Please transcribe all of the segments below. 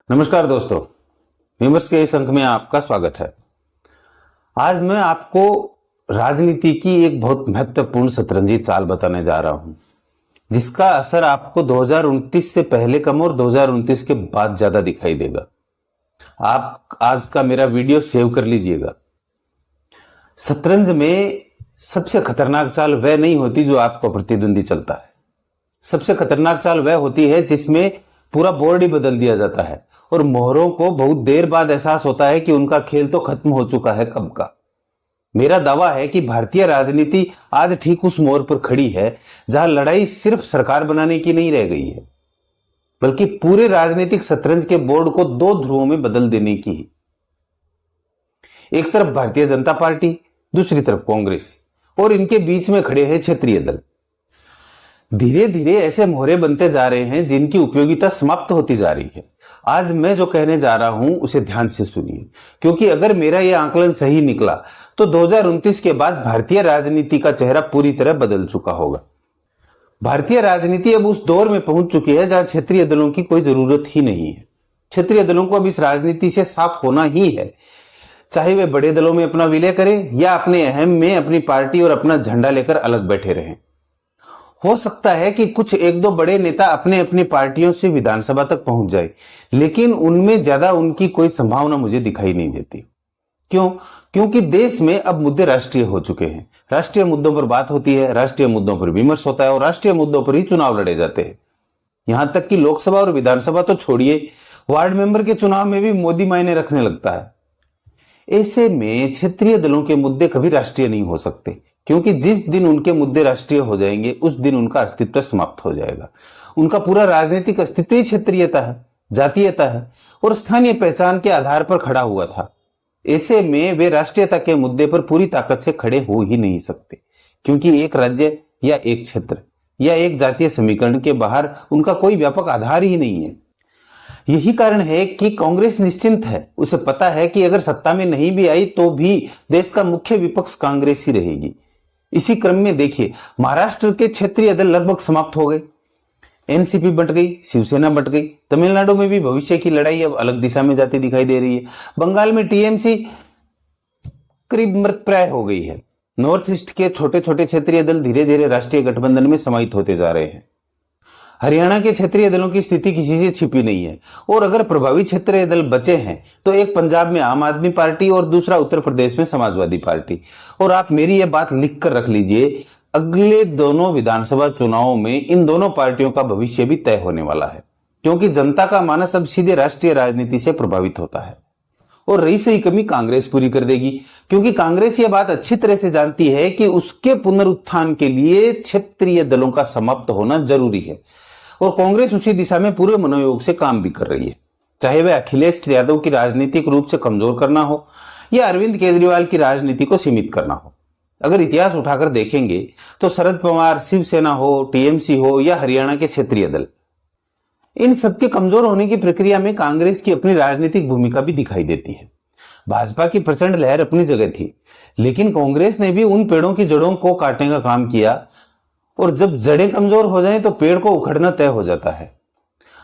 नमस्कार दोस्तों, विमर्श के इस अंक में आपका स्वागत है। आज मैं आपको राजनीति की एक बहुत महत्वपूर्ण शतरंजी चाल बताने जा रहा हूं, जिसका असर आपको 2029 से पहले कम और 2029 के बाद ज्यादा दिखाई देगा। आप आज का मेरा वीडियो सेव कर लीजिएगा। शतरंज में सबसे खतरनाक चाल वह नहीं होती जो आपको प्रतिद्वंदी चलता है। सबसे खतरनाक चाल वह होती है जिसमें पूरा बोर्ड ही बदल दिया जाता है और मोहरों को बहुत देर बाद एहसास होता है कि उनका खेल तो खत्म हो चुका है कब का। मेरा दावा है कि भारतीय राजनीति आज ठीक उस मोड़ पर खड़ी है जहां लड़ाई सिर्फ सरकार बनाने की नहीं रह गई है, बल्कि पूरे राजनीतिक शतरंज के बोर्ड को दो ध्रुवों में बदल देने की। एक तरफ भारतीय जनता पार्टी, दूसरी तरफ कांग्रेस, और इनके बीच में खड़े हैं क्षेत्रीय दल। धीरे धीरे ऐसे मोहरे बनते जा रहे हैं जिनकी उपयोगिता समाप्त होती जा रही है। आज मैं जो कहने जा रहा हूं उसे ध्यान से सुनिए, क्योंकि अगर मेरा यह आकलन सही निकला तो 2029 के बाद भारतीय राजनीति का चेहरा पूरी तरह बदल चुका होगा। भारतीय राजनीति अब उस दौर में पहुंच चुकी है जहां क्षेत्रीय दलों की कोई जरूरत ही नहीं है। क्षेत्रीय दलों को अब इस राजनीति से साफ होना ही है, चाहे वे बड़े दलों में अपना विलय करें या अपने अहम में अपनी पार्टी और अपना झंडा लेकर अलग बैठे रहें। हो सकता है कि कुछ एक दो बड़े नेता अपने अपनी पार्टियों से विधानसभा तक पहुंच जाए, लेकिन उनमें ज्यादा उनकी कोई संभावना मुझे दिखाई नहीं देती। क्यों? क्योंकि देश में अब मुद्दे राष्ट्रीय हो चुके हैं। राष्ट्रीय मुद्दों पर बात होती है, राष्ट्रीय मुद्दों पर विमर्श होता है और राष्ट्रीय मुद्दों पर ही चुनाव लड़े जाते हैं। यहां तक कि लोकसभा और विधानसभा तो छोड़िए, वार्ड मेंबर के चुनाव में भी मोदी मायने रखने लगता है। ऐसे में क्षेत्रीय दलों के मुद्दे कभी राष्ट्रीय नहीं हो सकते, क्योंकि जिस दिन उनके मुद्दे राष्ट्रीय हो जाएंगे उस दिन उनका अस्तित्व समाप्त हो जाएगा। उनका पूरा राजनीतिक अस्तित्व ही क्षेत्रीयता है, जातीयता है और स्थानीय पहचान के आधार पर खड़ा हुआ था। ऐसे में वे राष्ट्रीयता के मुद्दे पर पूरी ताकत से खड़े हो ही नहीं सकते, क्योंकि एक राज्य या एक क्षेत्र या एक जातीय समीकरण के बाहर उनका कोई व्यापक आधार ही नहीं है। यही कारण है कि कांग्रेस निश्चिंत है। उसे पता है कि अगर सत्ता में नहीं भी आई तो भी देश का मुख्य विपक्ष कांग्रेस ही रहेगी। इसी क्रम में देखिए, महाराष्ट्र के क्षेत्रीय दल लगभग समाप्त हो गए। एनसीपी बंट गई, शिवसेना बंट गई। तमिलनाडु में भी भविष्य की लड़ाई अब अलग दिशा में जाती दिखाई दे रही है। बंगाल में टीएमसी करीब मृतप्राय हो गई है। नॉर्थ ईस्ट के छोटे छोटे क्षेत्रीय दल धीरे धीरे राष्ट्रीय गठबंधन में समाहित होते जा रहे हैं। हरियाणा के क्षेत्रीय दलों की स्थिति किसी से छिपी नहीं है, और अगर प्रभावी क्षेत्रीय दल बचे हैं तो एक पंजाब में आम आदमी पार्टी और दूसरा उत्तर प्रदेश में समाजवादी पार्टी। और आप मेरी यह बात लिख कर रख लीजिए, अगले दोनों विधानसभा चुनावों में इन दोनों पार्टियों का भविष्य भी तय होने वाला है, क्योंकि जनता का मानस अब सीधे राष्ट्रीय राजनीति से प्रभावित होता है। और रही सही कमी कांग्रेस पूरी कर देगी, क्योंकि कांग्रेस यह बात अच्छी तरह से जानती है कि उसके पुनरुत्थान के लिए क्षेत्रीय दलों का समाप्त होना जरूरी है, और कांग्रेस उसी दिशा में पूरे मनोयोग से काम भी कर रही है। चाहे वह अखिलेश यादव की राजनीतिक रूप से कमजोर करना हो या अरविंद केजरीवाल की राजनीति को सीमित करना हो। अगर इतिहास उठाकर देखेंगे तो शरद पवार, शिवसेना हो, टीएमसी हो या हरियाणा के क्षेत्रीय दल, इन सबके कमजोर होने की प्रक्रिया में कांग्रेस की अपनी राजनीतिक भूमिका भी दिखाई देती है। भाजपा की प्रचंड लहर अपनी जगह थी, लेकिन कांग्रेस ने भी उन पेड़ों की जड़ों को काटने का काम किया, और जब जड़ें कमजोर हो जाएं तो पेड़ को उखड़ना तय हो जाता है।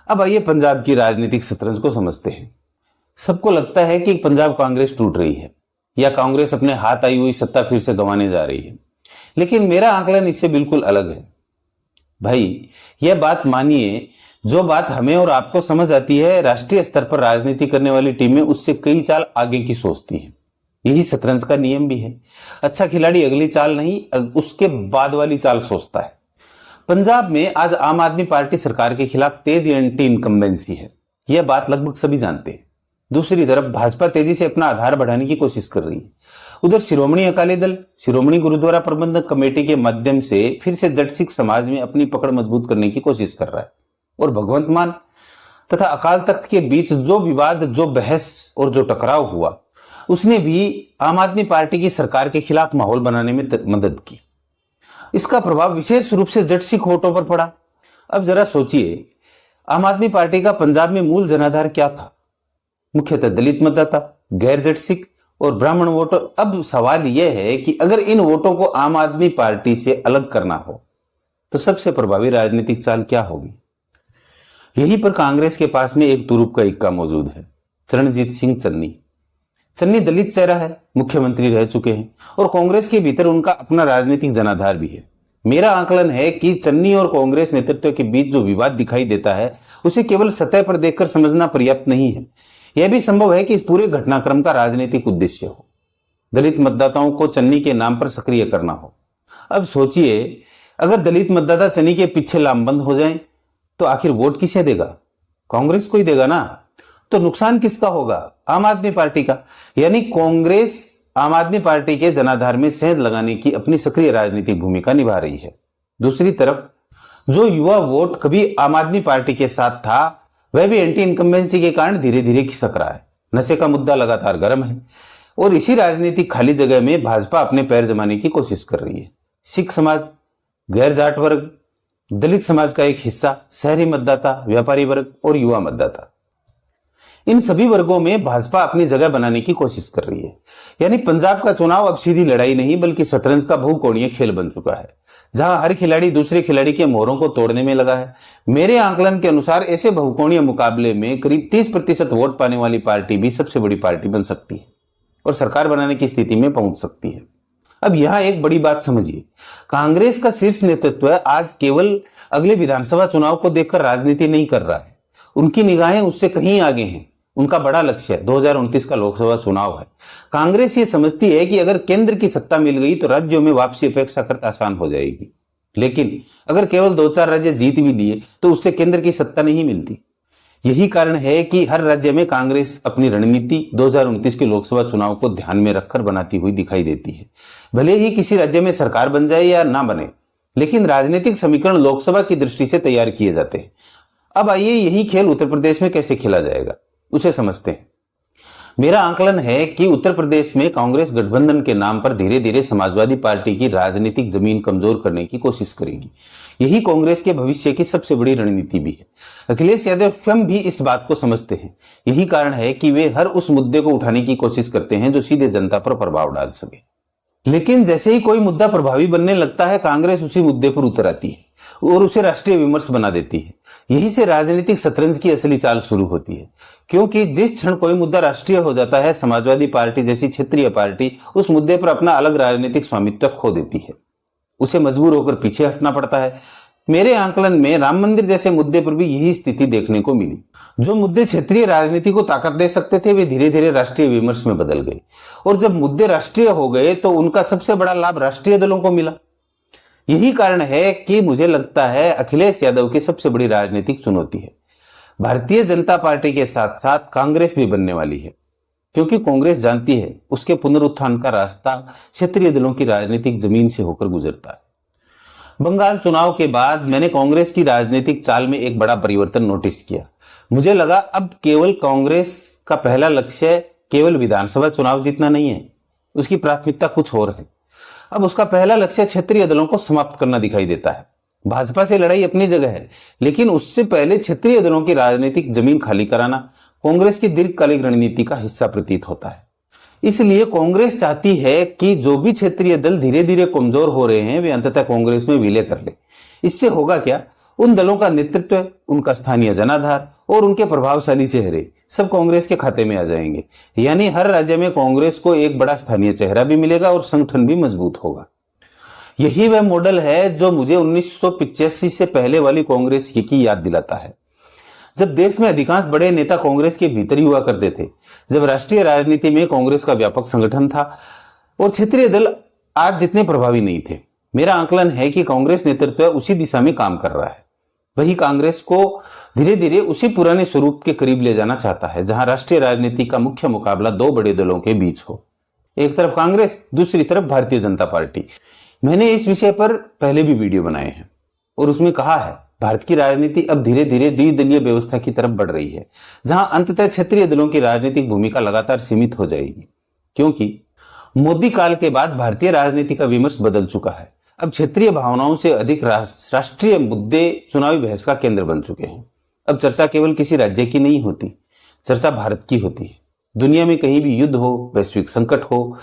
अब आइए पंजाब की राजनीतिक शतरंज को समझते हैं। सबको लगता है कि पंजाब कांग्रेस टूट रही है या कांग्रेस अपने हाथ आई हुई सत्ता फिर से गंवाने जा रही है, लेकिन मेरा आकलन इससे बिल्कुल अलग है। भाई, यह बात मानिए, जो बात हमें और आपको समझ आती है, राष्ट्रीय स्तर पर राजनीति करने वाली टीमें उससे कई चाल आगे की सोचती हैं। यही शतरंज का नियम भी है। अच्छा खिलाड़ी अगली चाल नहीं, उसके बाद वाली चाल सोचता है। पंजाब में आज आम आदमी पार्टी सरकार के खिलाफ तेज एंटी इनकम्बेंसी है, यह बात लगभग सभी जानते हैं। दूसरी तरफ भाजपा तेजी से अपना आधार बढ़ाने की कोशिश कर रही है। उधर शिरोमणि अकाली दल शिरोमणि गुरुद्वारा प्रबंधक कमेटी के माध्यम से फिर से जट सिख समाज में अपनी पकड़ मजबूत करने की कोशिश कर रहा है। और भगवंत मान तथा अकाल तख्त के बीच जो विवाद, जो बहस और जो टकराव हुआ, उसने भी आम आदमी पार्टी की सरकार के खिलाफ माहौल बनाने में मदद की। इसका प्रभाव विशेष रूप से जट सिख वोटों पर पड़ा। अब जरा सोचिए, आम आदमी पार्टी का पंजाब में मूल जनाधार क्या था? मुख्यतः दलित मतदाता, गैर जट सिख और ब्राह्मण वोटर। अब सवाल यह है कि अगर इन वोटों को आम आदमी पार्टी से अलग करना हो तो सबसे प्रभावी राजनीतिक चाल क्या होगी? यहीं पर कांग्रेस के पास में एक तुरुप का इक्का मौजूद है, चरणजीत सिंह चन्नी। चन्नी दलित चेहरा है, मुख्यमंत्री रह चुके हैं और कांग्रेस के भीतर उनका अपना राजनीतिक जनाधार भी है। मेरा आकलन है कि चन्नी और कांग्रेस नेतृत्व के बीच जो विवाद दिखाई देता है उसे केवल सतह पर देखकर समझना पर्याप्त नहीं है। यह भी संभव है कि इस पूरे घटनाक्रम का राजनीतिक उद्देश्य हो, दलित मतदाताओं को चन्नी के नाम पर सक्रिय करना हो। अब सोचिए, अगर दलित मतदाता चन्नी के पीछे लामबंद हो जाएं, तो आखिर वोट किसे देगा? कांग्रेस को ही देगा ना। तो नुकसान किसका होगा? आम आदमी पार्टी का। यानी कांग्रेस आम आदमी पार्टी के जनाधार में सेंध लगाने की अपनी सक्रिय राजनीतिक भूमिका निभा रही है। दूसरी तरफ जो युवा वोट कभी आम आदमी पार्टी के साथ था, वह भी एंटी इनकम्बेंसी के कारण धीरे धीरे खिसक रहा है। नशे का मुद्दा लगातार गर्म है और इसी राजनीतिक खाली जगह में भाजपा अपने पैर जमाने की कोशिश कर रही है। सिख समाज, गैर जाट वर्ग, दलित समाज का एक हिस्सा, शहरी मतदाता, व्यापारी वर्ग और युवा मतदाता, इन सभी वर्गों में भाजपा अपनी जगह बनाने की कोशिश कर रही है। यानी पंजाब का चुनाव अब सीधी लड़ाई नहीं बल्कि शतरंज का बहुकोणीय खेल बन चुका है, जहां हर खिलाड़ी दूसरे खिलाड़ी के मोहरों को तोड़ने में लगा है। मेरे आकलन के अनुसार ऐसे बहुकोणीय मुकाबले में करीब 30% वोट पाने वाली पार्टी भी सबसे बड़ी पार्टी बन सकती है और सरकार बनाने की स्थिति में पहुंच सकती है। अब यहां एक बड़ी बात समझिए, कांग्रेस का शीर्ष नेतृत्व आज केवल अगले विधानसभा चुनाव को देखकर राजनीति नहीं कर रहा है। उनकी निगाहें उससे कहीं आगे हैं। उनका बड़ा लक्ष्य 2029 का लोकसभा चुनाव है। कांग्रेस ये समझती है कि अगर केंद्र की सत्ता मिल गई तो राज्यों में वापसी अपेक्षाकृत आसान हो जाएगी, लेकिन अगर केवल 2-4 राज्य जीत भी लिए तो उससे केंद्र की सत्ता नहीं मिलती। यही कारण है कि हर राज्य में कांग्रेस अपनी रणनीति 2029 के लोकसभा चुनाव को ध्यान में रखकर बनाती हुई दिखाई देती है। भले ही किसी राज्य में सरकार बन जाए या ना बने, लेकिन राजनीतिक समीकरण लोकसभा की दृष्टि से तैयार किए जाते हैं। अब आइए यही खेल उत्तर प्रदेश में कैसे खेला जाएगा उसे समझते हैं। मेरा आकलन है कि उत्तर प्रदेश में कांग्रेस गठबंधन के नाम पर धीरे धीरे समाजवादी पार्टी की राजनीतिक जमीन कमजोर करने की कोशिश करेगी। यही कांग्रेस के भविष्य की सबसे बड़ी रणनीति भी है। अखिलेश यादव स्वयं भी इस बात को समझते हैं। यही कारण है कि वे हर उस मुद्दे को उठाने की कोशिश करते हैं जो सीधे जनता पर प्रभाव डाल सके। लेकिन जैसे ही कोई मुद्दा प्रभावी बनने लगता है, कांग्रेस उसी मुद्दे पर उतर आती है और उसे राष्ट्रीय विमर्श बना देती है। यहीं से राजनीतिक शतरंज की असली चाल शुरू होती है, क्योंकि जिस क्षण कोई मुद्दा राष्ट्रीय हो जाता है, समाजवादी पार्टी जैसी क्षेत्रीय पार्टी उस मुद्दे पर अपना अलग राजनीतिक स्वामित्व खो देती है। उसे मजबूर होकर पीछे हटना पड़ता है। मेरे आकलन में राम मंदिर जैसे मुद्दे पर भी यही स्थिति देखने को मिली। जो मुद्दे क्षेत्रीय राजनीति को ताकत दे सकते थे, वे धीरे धीरे राष्ट्रीय विमर्श में बदल गए और जब मुद्दे राष्ट्रीय हो गए तो उनका सबसे बड़ा लाभ राष्ट्रीय दलों को मिला। यही कारण है कि मुझे लगता है अखिलेश यादव की सबसे बड़ी राजनीतिक चुनौती है। भारतीय जनता पार्टी के साथ साथ कांग्रेस भी बनने वाली है, क्योंकि कांग्रेस जानती है उसके पुनरुत्थान का रास्ता क्षेत्रीय दलों की राजनीतिक जमीन से होकर गुजरता है। बंगाल चुनाव के बाद मैंने कांग्रेस की राजनीतिक चाल में एक बड़ा परिवर्तन नोटिस किया। मुझे लगा अब केवल कांग्रेस का पहला लक्ष्य केवल विधानसभा चुनाव जीतना नहीं है, उसकी प्राथमिकता कुछ और है। अब उसका पहला लक्ष्य क्षेत्रीय दलों को समाप्त करना दिखाई देता है। भाजपा से लड़ाई अपनी जगह है, लेकिन उससे पहले क्षेत्रीय दलों की राजनीतिक जमीन खाली कराना कांग्रेस की दीर्घकालिक रणनीति का हिस्सा प्रतीत होता है। इसलिए कांग्रेस चाहती है कि जो भी क्षेत्रीय दल धीरे धीरे कमजोर हो रहे हैं, वे अंततः कांग्रेस में विलय कर ले। इससे होगा क्या? उन दलों का नेतृत्व, उनका स्थानीय जनाधार और उनके प्रभावशाली चेहरे सब कांग्रेस के खाते में आ जाएंगे। यानी हर राज्य में कांग्रेस को एक बड़ा स्थानीय चेहरा भी मिलेगा और संगठन भी मजबूत होगा। यही वह मॉडल है जो मुझे 1985 से पहले वाली कांग्रेस की याद दिलाता है, जब देश में अधिकांश बड़े नेता कांग्रेस के भीतर ही हुआ करते थे, जब राष्ट्रीय राजनीति में कांग्रेस का व्यापक संगठन था और क्षेत्रीय दल आज जितने प्रभावी नहीं थे। मेरा आकलन है कि कांग्रेस नेतृत्व उसी दिशा में काम कर रहा है। वही कांग्रेस को धीरे धीरे उसी पुराने स्वरूप के करीब ले जाना चाहता है, जहां राष्ट्रीय राजनीति का मुख्य मुकाबला दो बड़े दलों के बीच हो, एक तरफ कांग्रेस, दूसरी तरफ भारतीय जनता पार्टी। मैंने इस विषय पर पहले भी वीडियो बनाए हैं और उसमें कहा है भारत की राजनीति अब धीरे धीरे द्विदलीय व्यवस्था की तरफ बढ़ रही है, जहां अंततः क्षेत्रीय दलों की राजनीतिक भूमिका लगातार सीमित हो जाएगी, क्योंकि मोदी काल के बाद भारतीय राजनीति का विमर्श बदल चुका है। अब क्षेत्रीय भावनाओं से अधिक राष्ट्रीय मुद्दे चुनावी बहस का केंद्र बन चुके हैं। अब चर्चा केवल किसी राज्य की नहीं होती, चर्चा भारत की होती है। दुनिया में कहीं भी युद्ध हो, वैश्विक संकट हो,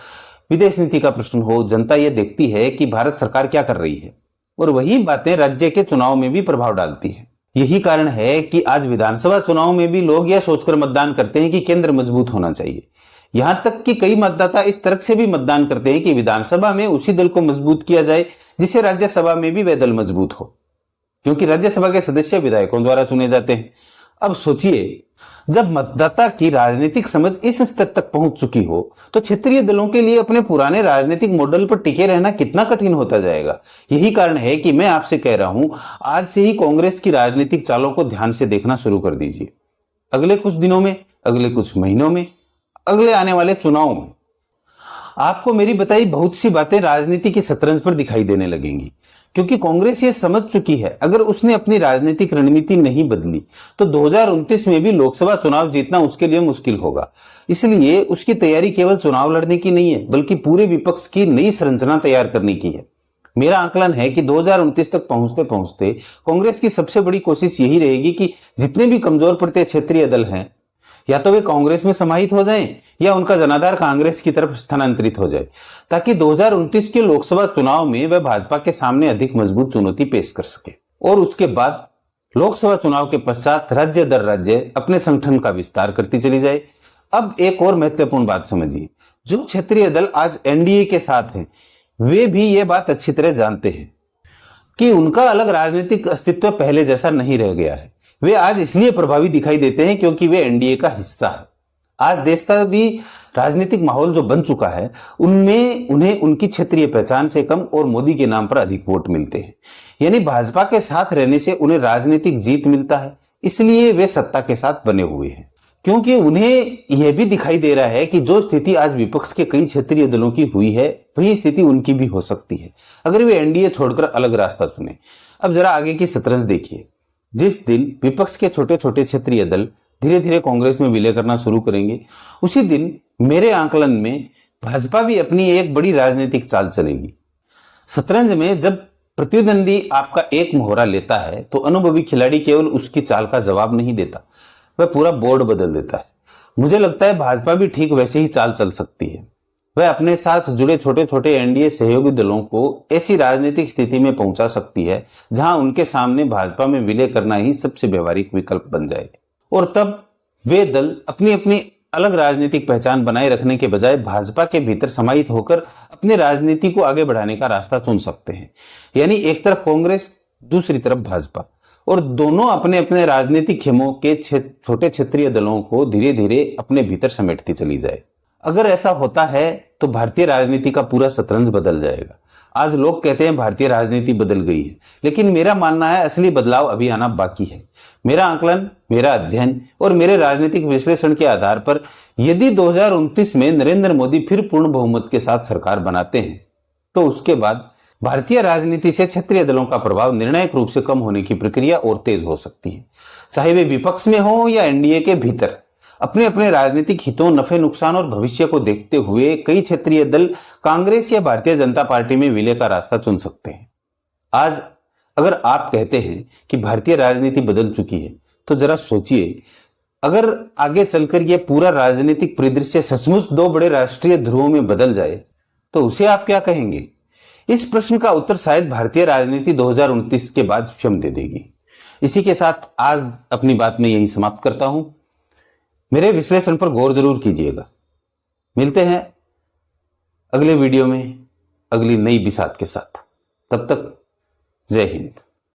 विदेश नीति का प्रश्न हो, जनता यह देखती है कि भारत सरकार क्या कर रही है और वही बातें राज्य के चुनाव में भी प्रभाव डालती है। यही कारण है कि आज विधानसभा चुनाव में भी लोग यह सोचकर मतदान करते हैं कि केंद्र मजबूत होना चाहिए। यहां तक कि कई मतदाता इस तर्क से भी मतदान करते हैं कि विधानसभा में उसी दल को मजबूत किया जाए जिसे राज्यसभा में भी वह दल मजबूत हो, क्योंकि राज्यसभा के सदस्य विधायकों द्वारा चुने जाते हैं। अब सोचिए, जब मतदाता की राजनीतिक समझ इस स्तर तक पहुंच चुकी हो तो क्षेत्रीय दलों के लिए अपने पुराने राजनीतिक मॉडल पर टिके रहना कितना कठिन होता जाएगा। यही कारण है कि मैं आपसे कह रहा हूं, आज से ही कांग्रेस की राजनीतिक चालों को ध्यान से देखना शुरू कर दीजिए। अगले कुछ दिनों में, अगले कुछ महीनों में, अगले आने वाले चुनाव में आपको मेरी बताई बहुत सी बातें राजनीति की शतरंज पर दिखाई देने लगेंगी, क्योंकि कांग्रेस ये समझ चुकी है अगर उसने अपनी राजनीतिक रणनीति नहीं बदली तो 2029 में भी लोकसभा चुनाव जीतना उसके लिए मुश्किल होगा। इसलिए उसकी तैयारी केवल चुनाव लड़ने की नहीं है, बल्कि पूरे विपक्ष की नई संरचना तैयार करने की है। मेरा आकलन है कि 2029 तक पहुंचते पहुंचते कांग्रेस की सबसे बड़ी कोशिश यही रहेगी कि जितने भी कमजोर पड़ते क्षेत्रीय दल हैं, या तो वे कांग्रेस में समाहित हो जाएं या उनका जनाधार कांग्रेस की तरफ स्थानांतरित हो जाए, ताकि 2029 के लोकसभा चुनाव में वह भाजपा के सामने अधिक मजबूत चुनौती पेश कर सके। और उसके बाद लोकसभा चुनाव के पश्चात राज्य दर राज्य अपने संगठन का विस्तार करती चली जाए। अब एक और महत्वपूर्ण बात समझिए, जो क्षेत्रीय दल आज एनडीए के साथ हैं, वे भी ये बात अच्छी तरह जानते हैं कि उनका अलग राजनीतिक अस्तित्व पहले जैसा नहीं रह गया है। वे आज इसलिए प्रभावी दिखाई देते हैं क्योंकि वे एनडीए का हिस्सा है। आज देश का भी राजनीतिक माहौल जो बन चुका है, उनमें उन्हें उनकी क्षेत्रीय पहचान से कम और मोदी के नाम पर अधिक वोट मिलते हैं। यानी भाजपा के साथ रहने से उन्हें राजनीतिक जीत मिलता है, इसलिए वे सत्ता के साथ बने हुए हैं। क्योंकि उन्हें यह भी दिखाई दे रहा है कि जो स्थिति आज विपक्ष के कई क्षेत्रीय दलों की हुई है, वही स्थिति उनकी भी हो सकती है अगर वे एनडीए छोड़कर अलग रास्ता चुने। अब जरा आगे की शतरंज देखिए। जिस दिन विपक्ष के छोटे छोटे क्षेत्रीय दल धीरे धीरे कांग्रेस में विलय करना शुरू करेंगे, उसी दिन मेरे आकलन में भाजपा भी अपनी एक बड़ी राजनीतिक चाल चलेगी। शतरंज में जब प्रतिद्वंदी आपका एक मोहरा लेता है तो अनुभवी खिलाड़ी केवल उसकी चाल का जवाब नहीं देता, वह पूरा बोर्ड बदल देता है। मुझे लगता है भाजपा भी ठीक वैसे ही चाल चल सकती है। वह अपने साथ जुड़े छोटे छोटे एनडीए सहयोगी दलों को ऐसी राजनीतिक स्थिति में पहुंचा सकती है जहां उनके सामने भाजपा में विलय करना ही सबसे व्यवहारिक विकल्प बन जाए। और तब वे दल अपनी अपनी अलग राजनीतिक पहचान बनाए रखने के बजाय भाजपा के भीतर समाहित होकर अपनी राजनीति को आगे बढ़ाने का रास्ता चुन सकते हैं। यानी एक तरफ कांग्रेस, दूसरी तरफ भाजपा, और दोनों अपने अपने राजनीतिक खेमों के छोटे क्षेत्रीय दलों को धीरे धीरे अपने भीतर समेटती चली जाए। अगर ऐसा होता है तो भारतीय राजनीति का पूरा शतरंज बदल जाएगा। आज लोग कहते हैं भारतीय राजनीति बदल गई है, लेकिन मेरा मानना है असली बदलाव अभी आना बाकी है। मेरा आकलन, मेरा अध्ययन और मेरे राजनीतिक विश्लेषण के आधार पर यदि 2029 में नरेंद्र मोदी फिर पूर्ण बहुमत के साथ सरकार बनाते हैं तो उसके बाद भारतीय राजनीति से क्षेत्रीय दलों का प्रभाव निर्णायक रूप से कम होने की प्रक्रिया और तेज हो सकती है। चाहे वे विपक्ष में हो या एनडीए के भीतर, अपने अपने राजनीतिक हितों, नफे नुकसान और भविष्य को देखते हुए कई क्षेत्रीय दल कांग्रेस या भारतीय जनता पार्टी में विलय का रास्ता चुन सकते हैं। आज अगर आप कहते हैं कि भारतीय राजनीति बदल चुकी है, तो जरा सोचिए, अगर आगे चलकर यह पूरा राजनीतिक परिदृश्य सचमुच दो बड़े राष्ट्रीय ध्रुवों में बदल जाए तो उसे आप क्या कहेंगे? इस प्रश्न का उत्तर शायद भारतीय राजनीति 2029 के बाद स्वयं दे देगी। इसी के साथ आज अपनी बात में यही समाप्त करता हूं। मेरे विश्लेषण पर गौर जरूर कीजिएगा। मिलते हैं अगले वीडियो में अगली नई बिसात के साथ। तब तक जय हिंद।